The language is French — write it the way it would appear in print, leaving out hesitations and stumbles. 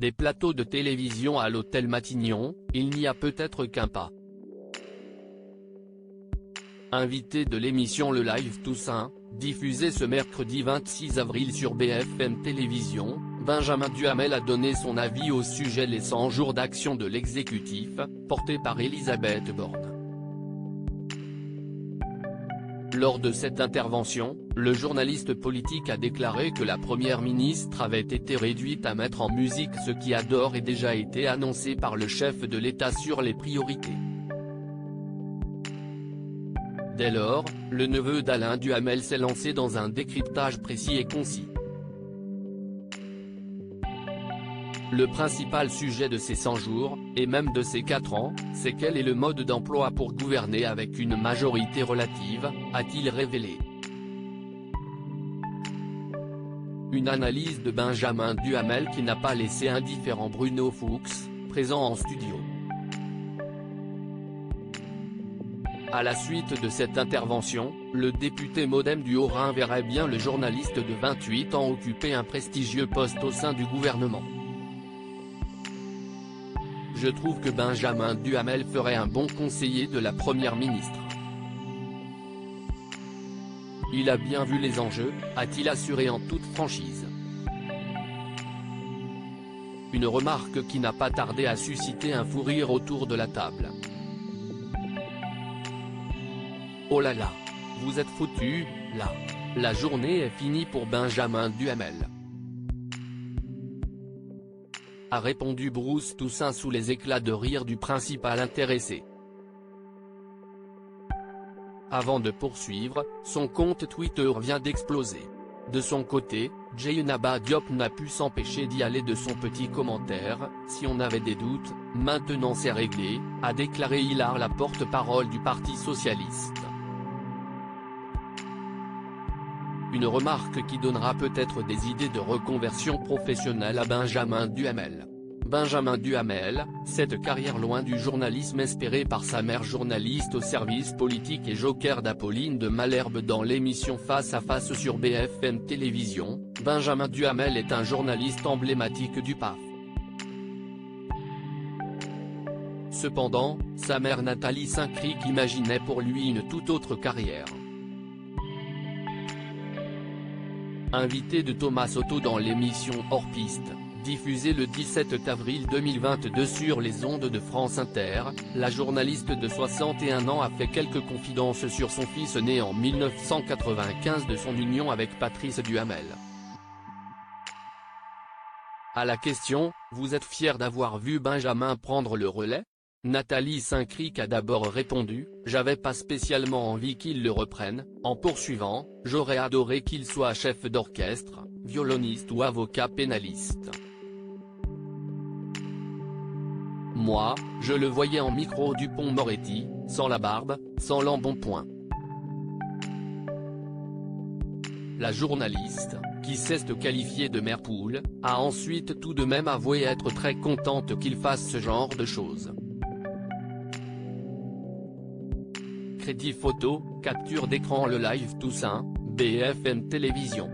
Des plateaux de télévision à l'hôtel Matignon, il n'y a peut-être qu'un pas. Invité de l'émission Le Live Toussaint, diffusée ce mercredi 26 avril sur BFM Télévisions, Benjamin Duhamel a donné son avis au sujet des 100 jours d'action de l'exécutif, porté par Elisabeth Borne. Lors de cette intervention, le journaliste politique a déclaré que la première ministre avait été réduite à mettre en musique ce qui a d'ores et déjà été annoncé par le chef de l'État sur les priorités. Dès lors, le neveu d'Alain Duhamel s'est lancé dans un décryptage précis et concis. Le principal sujet de ces 100 jours, et même de ces 4 ans, c'est quel est le mode d'emploi pour gouverner avec une majorité relative, a-t-il révélé. Une analyse de Benjamin Duhamel qui n'a pas laissé indifférent Bruno Fuchs, présent en studio. À la suite de cette intervention, le député MoDem du Haut-Rhin verrait bien le journaliste de 28 ans occuper un prestigieux poste au sein du gouvernement. Je trouve que Benjamin Duhamel ferait un bon conseiller de la première ministre. Il a bien vu les enjeux, a-t-il assuré en toute franchise. Une remarque qui n'a pas tardé à susciter un fou rire autour de la table. Oh là là, vous êtes foutus, là. La journée est finie pour Benjamin Duhamel, a répondu Bruce Toussaint sous les éclats de rire du principal intéressé. Avant de poursuivre, son compte Twitter vient d'exploser. De son côté, Dieynaba Diop n'a pu s'empêcher d'y aller de son petit commentaire, si on avait des doutes, maintenant c'est réglé, a déclaré Hilar la porte-parole du Parti socialiste. Une remarque qui donnera peut-être des idées de reconversion professionnelle à Benjamin Duhamel. Benjamin Duhamel, cette carrière loin du journalisme espéré par sa mère journaliste au service politique et joker d'Apolline de Malherbe dans l'émission Face à Face sur BFM Télévisions, Benjamin Duhamel est un journaliste emblématique du PAF. Cependant, sa mère Nathalie Saint-Cric imaginait pour lui une toute autre carrière. Invité de Thomas Soto dans l'émission Hors Piste, diffusée le 17 avril 2022 sur les ondes de France Inter, la journaliste de 61 ans a fait quelques confidences sur son fils né en 1995 de son union avec Patrice Duhamel. À la question « Vous êtes fier d'avoir vu Benjamin prendre le relais ?», Nathalie Saint-Cric a d'abord répondu « J'avais pas spécialement envie qu'il le reprenne », en poursuivant « J'aurais adoré qu'il soit chef d'orchestre, violoniste ou avocat pénaliste. Moi, je le voyais en micro Dupond-Moretti, sans la barbe, sans l'embonpoint. » La journaliste, qui sait se qualifier de mère poule, a ensuite tout de même avoué être très contente qu'il fasse ce genre de choses. Crédit photo, capture d'écran Le Live Toussaint, BFM Télévisions.